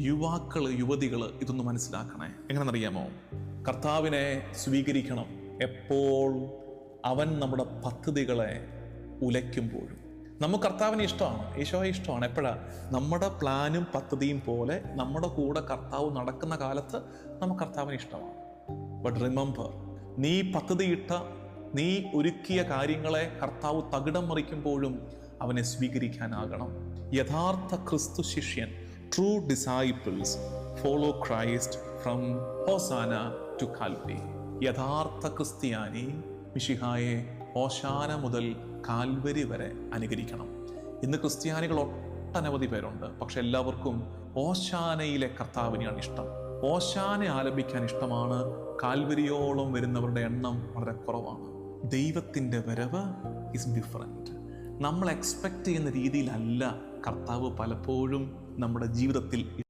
യുവാക്കൾ, യുവതികൾ ഇതൊന്ന് മനസ്സിലാക്കണേ. എങ്ങനെയെന്നറിയാമോ? കർത്താവിനെ സ്വീകരിക്കണം എപ്പോൾ അവൻ നമ്മുടെ പദ്ധതികളെ ഉലയ്ക്കുമ്പോഴും. നമുക്ക് കർത്താവിനെ ഇഷ്ടമാണ്, ഈശോയെ ഇഷ്ടമാണ്. എപ്പോഴാ? നമ്മുടെ പ്ലാനും പദ്ധതിയും പോലെ നമ്മുടെ കൂടെ കർത്താവ് നടക്കുന്ന കാലത്ത് നമുക്ക് കർത്താവിനെ ഇഷ്ടമാണ്. ബട്ട് റിമെമ്പർ, നീ പദ്ധതിയിട്ട, നീ ഒരുക്കിയ കാര്യങ്ങളെ കർത്താവ് തകിടം മറിക്കുമ്പോഴും അവനെ സ്വീകരിക്കാനാകണം. യഥാർത്ഥ ക്രിസ്തു ശിഷ്യൻ, true disciples follow Christ from Hosanna to Calvary. യഥാർത്ഥ ക്രിസ്ത്യാനി മിശിഹായെ ഹോശാന മുതൽ കാൽവരി വരെ അനുകരിക്കണം. ഇന്ന് ക്രിസ്ത്യാനികൾ ഒട്ടനവധി പേരുണ്ട്, പക്ഷെ എല്ലാവർക്കും ഓശാനയിലെ കർത്താവിനെയാണ് ഇഷ്ടം. ഓശാന ആലപിക്കാൻ ഇഷ്ടമാണ്. കാൽവരിയോളം വരുന്നവരുടെ എണ്ണം വളരെ കുറവാണ്. ദൈവത്തിൻ്റെ വരവ് ഇസ് ഡിഫറൻറ്റ്. നമ്മൾ എക്സ്പെക്റ്റ് ചെയ്യുന്ന രീതിയിലല്ല കർത്താവ് പലപ്പോഴും നമ്മുടെ ജീവിതത്തിൽ